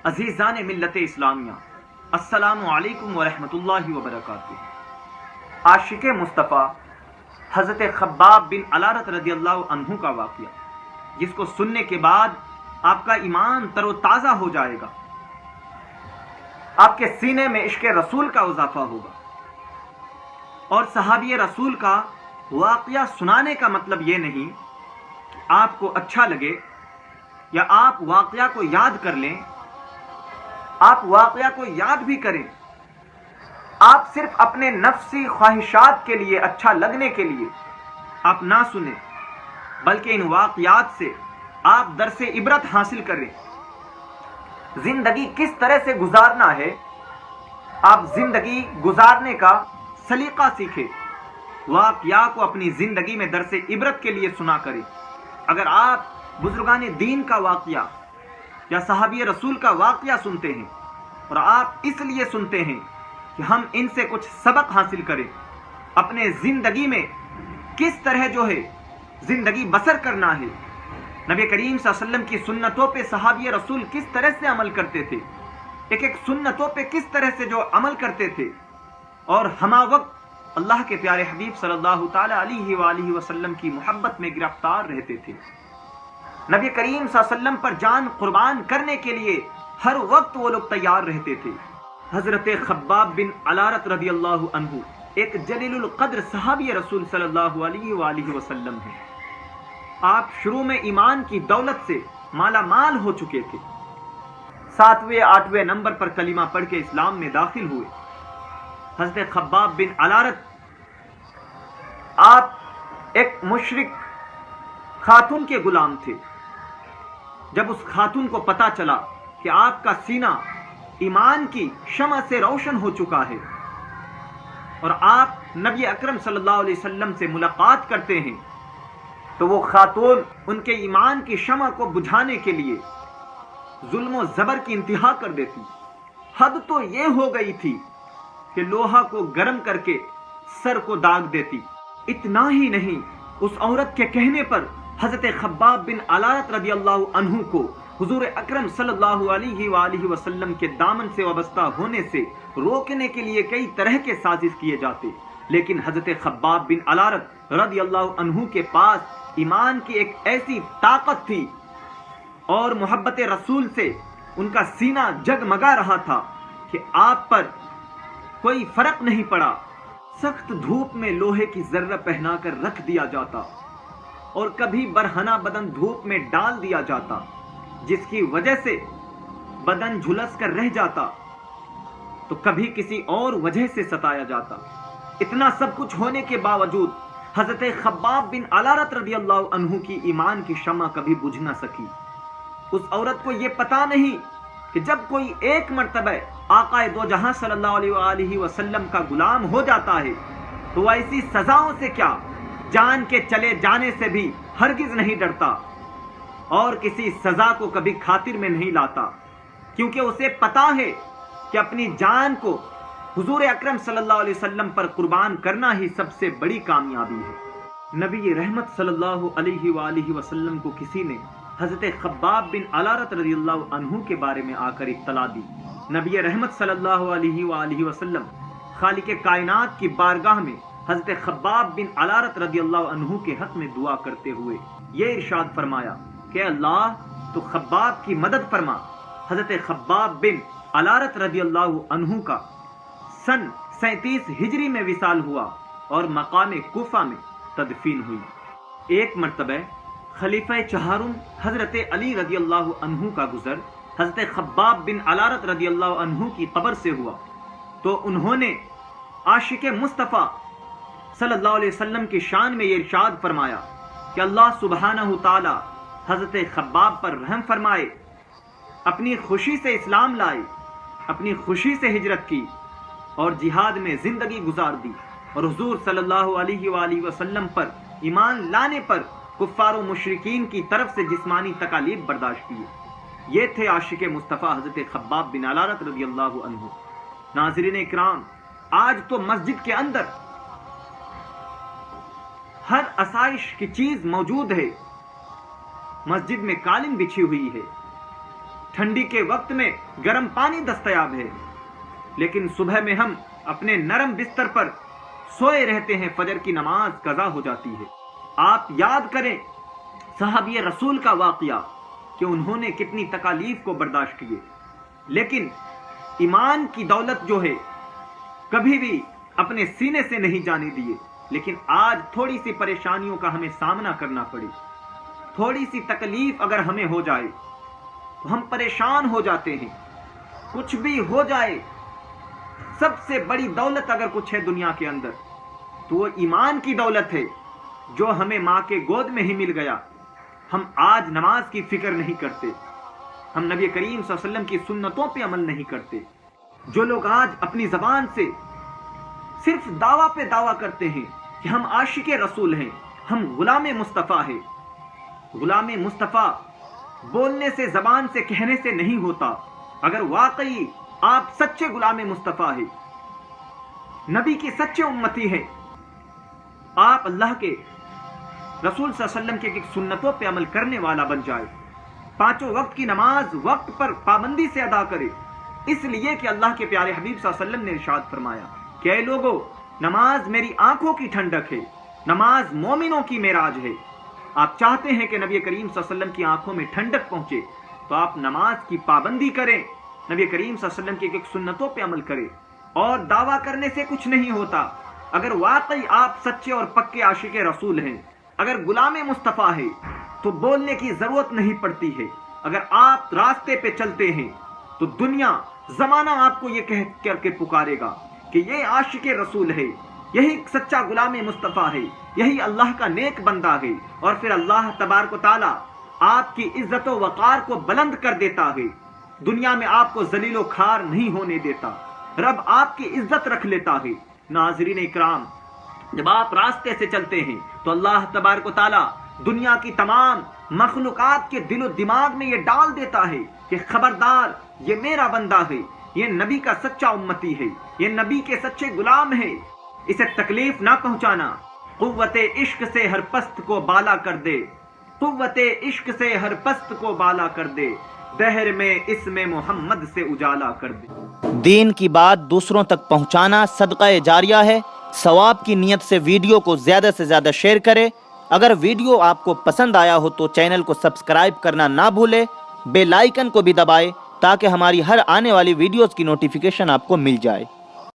عزیزان ملت اسلامیہ، السلام علیکم ورحمۃ اللہ وبرکاتہ۔ عاشق مصطفیٰ حضرت خباب بن علارت رضی اللہ عنہ کا واقعہ، جس کو سننے کے بعد آپ کا ایمان تر و تازہ ہو جائے گا، آپ کے سینے میں عشق رسول کا اضافہ ہوگا۔ اور صحابی رسول کا واقعہ سنانے کا مطلب یہ نہیں کہ آپ کو اچھا لگے یا آپ واقعہ کو یاد کر لیں، آپ واقعہ کو یاد بھی کریں، آپ صرف اپنے نفسی خواہشات کے لیے، اچھا لگنے کے لیے آپ نہ سنیں، بلکہ ان واقعات سے آپ درس عبرت حاصل کریں۔ زندگی کس طرح سے گزارنا ہے، آپ زندگی گزارنے کا سلیقہ سیکھیں، واقعہ کو اپنی زندگی میں درس عبرت کے لیے سنا کریں۔ اگر آپ بزرگان دین کا واقعہ یا صحابی رسول کا واقعہ سنتے ہیں اور آپ اس لیے سنتے ہیں کہ ہم ان سے کچھ سبق حاصل کریں، اپنے زندگی میں کس طرح زندگی بسر کرنا ہے، نبی کریم صلی اللہ علیہ وسلم کی سنتوں پہ صحابی رسول کس طرح سے عمل کرتے تھے، ایک ایک سنتوں پہ کس طرح سے عمل کرتے تھے، اور ہمہ وقت اللہ کے پیارے حبیب صلی اللہ تعالی علیہ وآلہ وسلم کی محبت میں گرفتار رہتے تھے، نبی کریم صلی اللہ علیہ وسلم پر جان قربان کرنے کے لیے ہر وقت وہ لوگ تیار رہتے تھے۔ حضرت خباب بن علارت رضی اللہ عنہ ایک جلیل القدر صحابی رسول صلی اللہ علیہ وآلہ وسلم ہیں۔ آپ شروع میں ایمان کی دولت سے مالا مال ہو چکے تھے، 7ویں 8ویں نمبر پر کلمہ پڑھ کے اسلام میں داخل ہوئے۔ حضرت خباب بن علارت آپ ایک مشرک خاتون کے غلام تھے۔ جب اس خاتون کو پتا چلا کہ آپ کا سینہ ایمان کی شمع سے روشن ہو چکا ہے اور آپ نبی اکرم صلی اللہ علیہ وسلم سے ملاقات کرتے ہیں، تو وہ خاتون ان کے ایمان کی شمع کو بجھانے کے لیے ظلم و زبر کی انتہا کر دیتی۔ حد تو یہ ہو گئی تھی کہ لوہا کو گرم کر کے سر کو داغ دیتی۔ اتنا ہی نہیں، اس عورت کے کہنے پر حضرت خباب بن علارت رضی اللہ عنہ کو حضور اکرم صلی اللہ علیہ وآلہ وسلم کے دامن سے وابستہ ہونے سے روکنے کے لیے کئی طرح کے سازش کیے جاتے، لیکن حضرت خباب بن علارت رضی اللہ عنہ کے پاس ایمان کی ایک ایسی طاقت تھی اور محبت رسول سے ان کا سینہ جگمگا رہا تھا کہ آپ پر کوئی فرق نہیں پڑا۔ سخت دھوپ میں لوہے کی ذرہ پہنا کر رکھ دیا جاتا اور کبھی برہنہ بدن دھوپ میں ڈال دیا جاتا، جس کی وجہ سے بدن جھلس کر رہ جاتا، تو کبھی کسی اور وجہ سے ستایا جاتا۔ اتنا سب کچھ ہونے کے باوجود حضرت خباب بن علارت رضی اللہ عنہ کی ایمان کی شمع کبھی بجھ نہ سکی۔ اس عورت کو یہ پتا نہیں کہ جب کوئی ایک مرتبہ آقا دو جہاں صلی اللہ علیہ وآلہ وسلم کا غلام ہو جاتا ہے تو وہ ایسی سزاؤں سے کیا، جان کے چلے جانے سے بھی ہرگز نہیں ڈرتا اور کسی سزا کو کبھی خاطر میں نہیں لاتا، کیونکہ اسے پتا ہے کہ اپنی جان کو حضور اکرم صلی اللہ علیہ وسلم پر قربان کرنا ہی سب سے بڑی کامیابی ہے۔ نبی رحمت صلی اللہ علیہ وآلہ وسلم کو کسی نے حضرت خباب بن علارت رضی اللہ عنہ کے بارے میں آ کر اطلاع دی۔ نبی رحمت صلی اللہ علیہ وآلہ وسلم خالق کائنات کی بارگاہ میں حضرت خباب بن علارت رضی اللہ عنہ کے حق میں دعا کرتے ہوئے یہ ارشاد فرمایا کہ اللہ تو خباب کی مدد فرما۔ حضرت خباب بن علارت رضی اللہ عنہ کا سن 37 ہجری میں وصال ہوا اور مقام کوفہ میں تدفین ہوئی۔ ایک مرتبہ خلیفہ چہارم حضرت علی رضی اللہ عنہ کا گزر حضرت خباب بن علارت رضی اللہ عنہ کی قبر سے ہوا، تو انہوں نے عاشق مصطفیٰ صلی اللہ علیہ وسلم کی شان میں یہ ارشاد فرمایا کہ اللہ سبحانہ تعالی حضرت خباب پر رحم فرمائے، اپنی خوشی سے اسلام لائے، اپنی خوشی سے ہجرت کی اور جہاد میں زندگی گزار دی، اور حضور صلی اللہ علیہ وآلہ وسلم پر ایمان لانے پر کفار و مشرکین کی طرف سے جسمانی تکالیف برداشت کیے۔ یہ تھے عاشق مصطفیٰ حضرت خباب بن علارت رضی اللہ عنہ۔ ناظرین اکرام، آج تو مسجد کے اندر ہر آسائش کی چیز موجود ہے، مسجد میں قالین بچھی ہوئی ہے، ٹھنڈی کے وقت میں گرم پانی دستیاب ہے، لیکن صبح میں ہم اپنے نرم بستر پر سوئے رہتے ہیں، فجر کی نماز قضا ہو جاتی ہے۔ آپ یاد کریں صحابی رسول کا واقعہ کہ انہوں نے کتنی تکالیف کو برداشت کیے، لیکن ایمان کی دولت جو ہے کبھی بھی اپنے سینے سے نہیں جانے دیے۔ لیکن آج تھوڑی سی پریشانیوں کا ہمیں سامنا کرنا پڑے، تھوڑی سی تکلیف اگر ہمیں ہو جائے تو ہم پریشان ہو جاتے ہیں۔ کچھ بھی ہو جائے، سب سے بڑی دولت اگر کچھ ہے دنیا کے اندر تو وہ ایمان کی دولت ہے، جو ہمیں ماں کے گود میں ہی مل گیا۔ ہم آج نماز کی فکر نہیں کرتے، ہم نبی کریم صلی اللہ علیہ وسلم کی سنتوں پہ عمل نہیں کرتے۔ جو لوگ آج اپنی زبان سے صرف دعویٰ پہ دعویٰ کرتے ہیں کہ ہم عاشق رسول ہیں، ہم غلام مصطفیٰ ہیں۔ غلام مصطفیٰ بولنے سے، زبان سے، کہنے سے نہیں ہوتا۔ اگر واقعی آپ سچے غلام مصطفیٰ ہیں، نبی کی سچے امتی ہیں، آپ اللہ کے رسول صلی اللہ علیہ وسلم کی سنتوں پہ عمل کرنے والا بن جائے، پانچوں وقت کی نماز وقت پر پابندی سے ادا کرے، اس لیے کہ اللہ کے پیارے حبیب صلی اللہ علیہ وسلم نے ارشاد فرمایا کہ اے لوگو، نماز میری آنکھوں کی ٹھنڈک ہے، نماز مومنوں کی معراج ہے۔ آپ چاہتے ہیں کہ نبی کریم صلی اللہ علیہ وسلم کی آنکھوں میں ٹھنڈک پہنچے تو آپ نماز کی پابندی کریں، نبی کریم صلی اللہ علیہ وسلم کی سنتوں پہ عمل کریں۔ اور دعویٰ کرنے سے کچھ نہیں ہوتا۔ اگر واقعی آپ سچے اور پکے عاشق رسول ہیں، اگر غلام مصطفیٰ ہے تو بولنے کی ضرورت نہیں پڑتی ہے۔ اگر آپ راستے پہ چلتے ہیں تو دنیا زمانہ آپ کو یہ کہہ کر کے پکارے گا کہ یہ عاشق رسول ہے، یہی سچا غلام مصطفیٰ ہے، یہی اللہ کا نیک بندہ ہے۔ اور پھر اللہ تبارک و تعالی آپ کی عزت و وقار کو بلند کر دیتا ہے، دنیا میں آپ کو ذلیل و خوار نہیں ہونے دیتا، رب آپ کی عزت رکھ لیتا ہے۔ ناظرین اکرام، جب آپ راستے سے چلتے ہیں تو اللہ تبارک و تعالی دنیا کی تمام مخلوقات کے دل و دماغ میں یہ ڈال دیتا ہے کہ خبردار، یہ میرا بندہ ہے، یہ نبی کا سچا امتی ہے، یہ نبی کے سچے غلام ہے، اسے تکلیف نہ پہنچانا۔ قوت عشق سے ہر پست کو بالا کر دے، قوت عشق سے ہر پست کو بالا کر دے، دہر میں اسم محمد سے اجالا کر دے۔ دین کی بات دوسروں تک پہنچانا صدقہ جاریہ ہے۔ ثواب کی نیت سے ویڈیو کو زیادہ سے زیادہ شیئر کریں۔ اگر ویڈیو آپ کو پسند آیا ہو تو چینل کو سبسکرائب کرنا نہ بھولیں، بیل آئیکن کو بھی دبائیں تاکہ ہماری ہر آنے والی ویڈیوز کی نوٹیفیکیشن آپ کو مل جائے۔